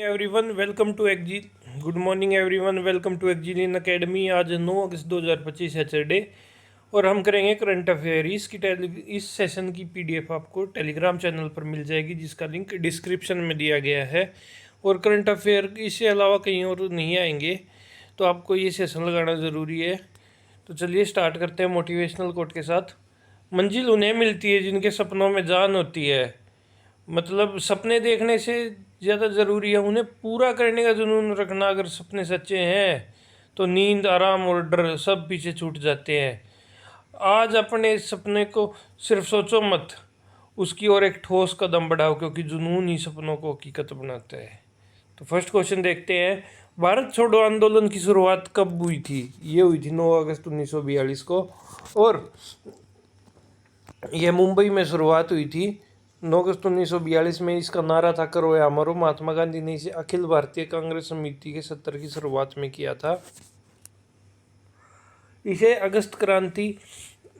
Everyone welcome to एक्जी good morning everyone welcome to Exilion Academy. आज 9 अगस्त 2025 Saturday और हम करेंगे करंट अफेयर। इस सेशन की पीडीएफ आपको टेलीग्राम चैनल पर मिल जाएगी, जिसका लिंक डिस्क्रिप्शन में दिया गया है। और करंट अफेयर इससे अलावा कहीं और नहीं आएंगे, तो आपको ये सेशन लगाना ज़रूरी है। तो चलिए स्टार्ट करते हैं मोटिवेशनल कोट के साथ। मंजिल उन्हें मिलती है जिनके सपनों में जान होती है। मतलब सपने देखने से ज़्यादा ज़रूरी है उन्हें पूरा करने का जुनून रखना। अगर सपने सच्चे हैं तो नींद, आराम और डर सब पीछे छूट जाते हैं। आज अपने सपने को सिर्फ सोचो मत, उसकी ओर एक ठोस कदम बढ़ाओ, क्योंकि जुनून ही सपनों को हकीकत बनाता है। तो फर्स्ट क्वेश्चन देखते हैं, भारत छोड़ो आंदोलन की शुरुआत कब हुई थी? ये हुई थी 9 अगस्त 1942 को, और यह मुंबई में शुरुआत हुई थी 9 अगस्त 1942 में। इसका नारा था करो या मरो। महात्मा गांधी ने इसे अखिल भारतीय कांग्रेस समिति के 70 की शुरुआत में किया था। इसे अगस्त क्रांति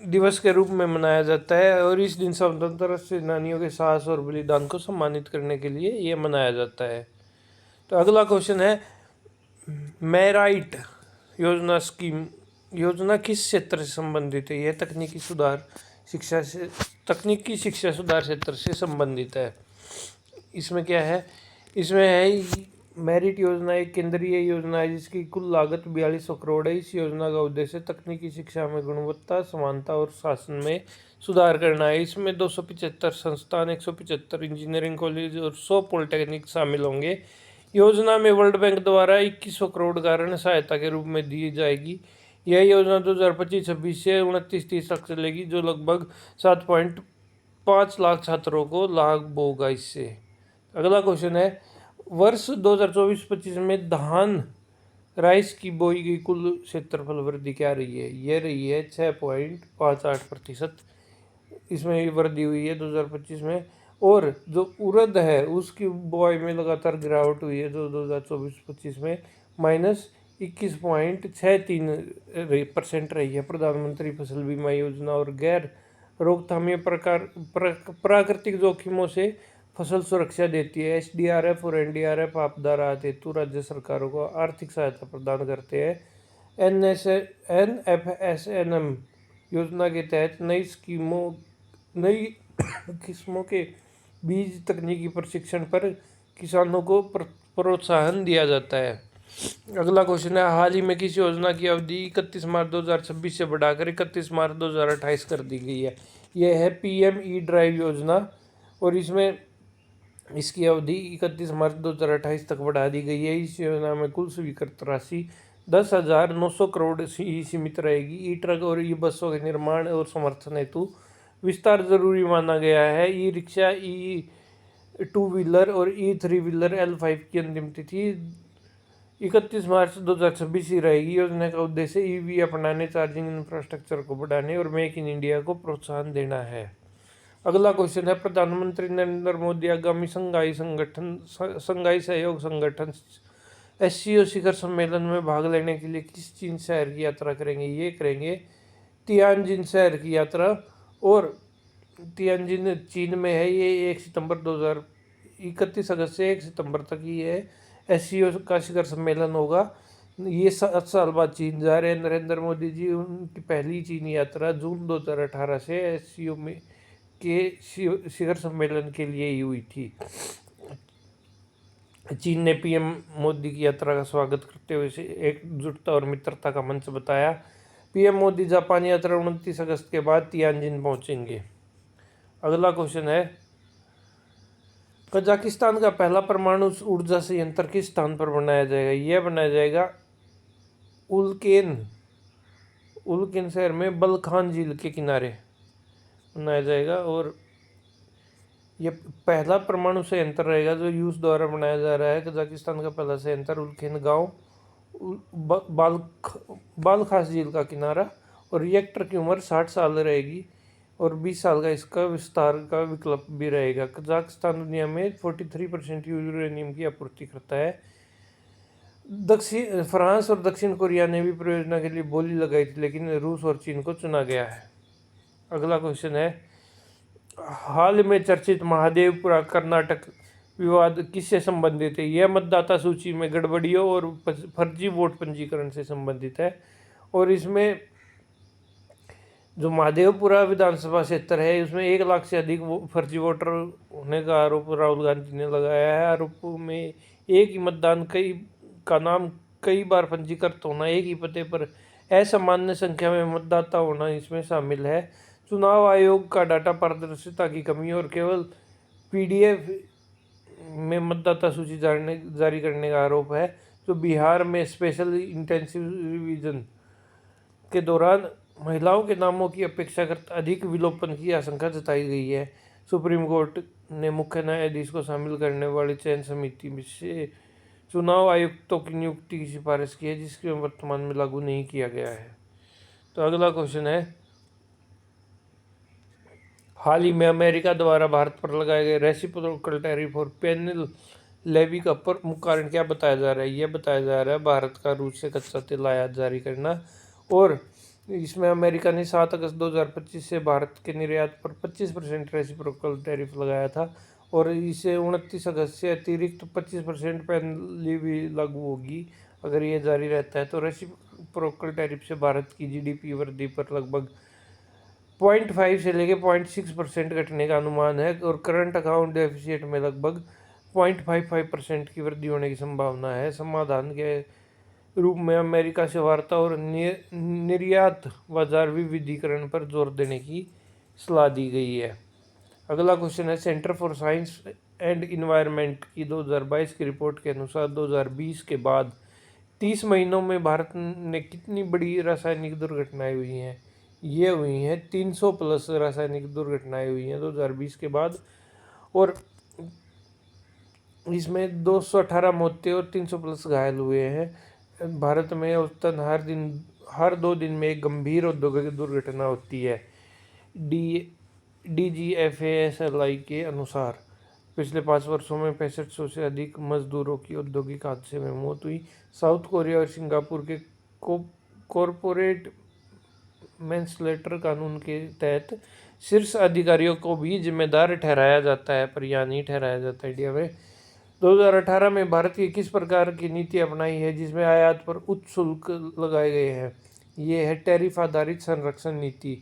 दिवस के रूप में मनाया जाता है और इस दिन स्वतंत्रता सेनानियों के साहस और बलिदान को सम्मानित करने के लिए ये मनाया जाता है। तो अगला क्वेश्चन है, मेराइट योजना किस क्षेत्र से संबंधित है? यह तकनीकी शिक्षा सुधार क्षेत्र से संबंधित है। इसमें क्या है? इसमें है मेरिट योजना एक केंद्रीय योजना है जिसकी कुल लागत 4200 करोड़ है। इस योजना का उद्देश्य तकनीकी शिक्षा में गुणवत्ता, समानता और शासन में सुधार करना है। इसमें 275 संस्थान, 175 इंजीनियरिंग कॉलेज और 100 पॉलिटेक्निक शामिल होंगे। योजना में वर्ल्ड बैंक द्वारा 2100 करोड़ का ऋण सहायता के रूप में दी जाएगी। यह योजना 2025-26 से 29-30 तक चलेगी, जो लगभग 7.5 लाख छात्रों को लाभ होगा इससे। अगला क्वेश्चन है, वर्ष 2024-25 में धान राइस की बोई गई कुल क्षेत्रफल वृद्धि क्या रही है? यह रही है 6.58%। इसमें वृद्धि हुई है 2025 में। और जो उड़द है उसकी बुआई में लगातार गिरावट हुई है जो 2024-25 में -21.63% रही है। प्रधानमंत्री फसल बीमा योजना और गैर रोकथामी प्राकृतिक जोखिमों से फसल सुरक्षा देती है। SDRF और NDRF आपदा राहत हेतु राज्य सरकारों को आर्थिक सहायता प्रदान करते हैं। NFSNM योजना के तहत नई किस्मों के बीज तकनीकी प्रशिक्षण पर किसानों को प्रोत्साहन दिया जाता है। अगला क्वेश्चन है, हाल ही में किस योजना की अवधि 31 मार्च 2026 से बढ़ाकर 31 मार्च 2028 कर दी गई है? यह है PME ड्राइव योजना और इसकी अवधि 31 मार्च 2028 तक बढ़ा दी गई है। इस योजना में कुल स्वीकृत राशि 10,900 करोड़ ही सीमित रहेगी। ई ट्रक और ई बसों के निर्माण और समर्थन हेतु विस्तार जरूरी माना गया है। ई रिक्शा, ई 2 व्हीलर और ई 3 व्हीलर L5 की अंतिम तिथि 31 मार्च 2026 ही रहेगी। योजना का उद्देश्य EV अपनाने, चार्जिंग इंफ्रास्ट्रक्चर को बढ़ाने और मेक इन इंडिया को प्रोत्साहन देना है। अगला क्वेश्चन है, प्रधानमंत्री नरेंद्र मोदी आगामी संघाई सहयोग संगठन SCO शिखर सम्मेलन में भाग लेने के लिए किस चीन शहर की यात्रा करेंगे? ये करेंगे तियानजिन शहर की यात्रा, और तियानजिन चीन में है। ये 31 अगस्त से 1 सितंबर तक ही है SCO का शिखर सम्मेलन होगा। ये 7 साल बाद चीन जा रहे हैं नरेंद्र मोदी जी। उनकी पहली चीन यात्रा जून 2018 से SCO में के शिखर सम्मेलन के लिए ही हुई थी। चीन ने PM मोदी की यात्रा का स्वागत करते हुए इसे एकजुटता और मित्रता का मंच बताया। PM मोदी जापान यात्रा 29 अगस्त के बाद तियानजिन पहुंचेंगे। अगला क्वेश्चन है, कजाकिस्तान का पहला परमाणु ऊर्जा संयंत्र किस स्थान पर बनाया जाएगा? यह बनाया जाएगा उल्केन शहर में बलखान झील के किनारे बनाया जाएगा। और यह पहला परमाणु संयंत्र रहेगा जो रूस द्वारा बनाया जा रहा है। कजाकिस्तान का पहला संयंत्र उल्केन गांव बालखास झील का किनारा, और रिएक्टर की उम्र 60 साल रहेगी और 20 साल का इसका विस्तार का विकल्प भी रहेगा। कजाकिस्तान दुनिया में 43% यूरेनियम की आपूर्ति करता है। फ्रांस और दक्षिण कोरिया ने भी परियोजना के लिए बोली लगाई थी, लेकिन रूस और चीन को चुना गया है। अगला क्वेश्चन है, हाल में चर्चित महादेवपुरा कर्नाटक विवाद किससे संबंधित है? यह मतदाता सूची में गड़बड़ियों और फर्जी वोट पंजीकरण से संबंधित है। और इसमें जो महादेवपुरा विधानसभा क्षेत्र है उसमें 1 लाख से अधिक फर्जी वोटर होने का आरोप राहुल गांधी ने लगाया है। आरोपों में एक ही मतदान का नाम कई बार पंजीकृत होना, एक ही पते पर असामान्य संख्या में मतदाता होना इसमें शामिल है। चुनाव आयोग का डाटा पारदर्शिता की कमी और केवल PDF में मतदाता सूची जारी करने का आरोप है। जो बिहार में स्पेशल इंटेंसिव रिवीजन के दौरान महिलाओं के नामों की अपेक्षाकृत अधिक विलोपन की आशंका जताई गई है। सुप्रीम कोर्ट ने मुख्य न्यायाधीश को शामिल करने वाली चयन समिति से चुनाव आयुक्तों की नियुक्ति की सिफारिश की है, जिसके वर्तमान में लागू नहीं किया गया है। तो अगला क्वेश्चन है, हाल ही में अमेरिका द्वारा भारत पर लगाए गए रेसिप्रोकल टैरिफ और पेनिल लेवी का प्रमुख कारण क्या बताया जा रहा है? यह बताया जा रहा है भारत का रूस से कच्चा तेल आयात जारी करना। और इसमें अमेरिका ने 7 अगस्त 2025 से भारत के निर्यात पर 25% रेसिप्रोकल टैरिफ लगाया था और इसे 29 अगस्त से अतिरिक्त 25% पेनल्टी भी लागू होगी। अगर ये जारी रहता है तो रेसिप्रोकल टैरिफ से भारत की GDP वृद्धि पर लगभग 0.5 से लेकर 0.6% घटने का अनुमान है और करंट अकाउंट डेफिसिट में लगभग 0.55% की वृद्धि होने की संभावना है। समाधान के रूप में अमेरिका से वार्ता और निर्यात बाजार विविधीकरण पर जोर देने की सलाह दी गई है। अगला क्वेश्चन है, centre for science and environment की 2022 की रिपोर्ट के अनुसार 2020 के बाद 30 महीनों में भारत में कितनी बड़ी रासायनिक दुर्घटनाएं हुई हैं? ये हुई हैं 300 प्लस रासायनिक दुर्घटनाएं हुई हैं 2020 के बाद। और इसमें 218 मौतें और 300 प्लस घायल हुए हैं। भारत में औसतन हर 2 दिन में एक गंभीर औद्योगिक दुर्घटना होती है। DGFASLI के अनुसार पिछले 5 वर्षों में 6500 से अधिक मजदूरों की औद्योगिक हादसे में मौत हुई। साउथ कोरिया और सिंगापुर के कॉरपोरेट मैन्सलेटर कानून के तहत शीर्ष अधिकारियों को भी जिम्मेदार ठहराया जाता है, पर यह नहीं ठहराया जाता इंडिया में। 2018 में भारत की किस प्रकार की नीति अपनाई है जिसमें आयात पर उच्च शुल्क लगाए गए हैं? ये है टैरिफ आधारित संरक्षण नीति।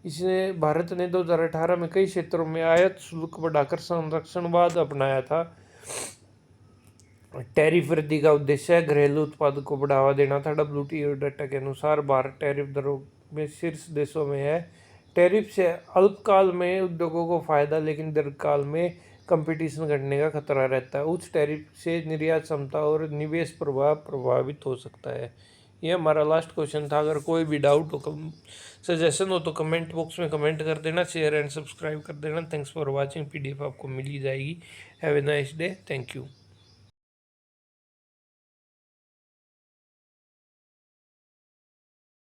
इसने भारत ने 2018 में कई क्षेत्रों में आयात शुल्क बढ़ाकर संरक्षणवाद अपनाया था। टैरिफ वृद्धि का उद्देश्य घरेलू उत्पाद को बढ़ावा देना था। WTO डाटा के अनुसार भारत टैरिफ दरों में शीर्ष देशों में है। टैरिफ से अल्पकाल में उद्योगों को फायदा, लेकिन दीर्घकाल में कंपटीशन घटने का खतरा रहता है। उच्च टैरिफ से निर्यात क्षमता और निवेश प्रवाह प्रभावित हो सकता है। यह हमारा लास्ट क्वेश्चन था। अगर कोई भी डाउट हो, सजेशन हो तो कमेंट बॉक्स में कमेंट कर देना, शेयर एंड सब्सक्राइब कर देना। Thanks for watching. PDF आपको मिल ही जाएगी। Have a nice day. Thank you.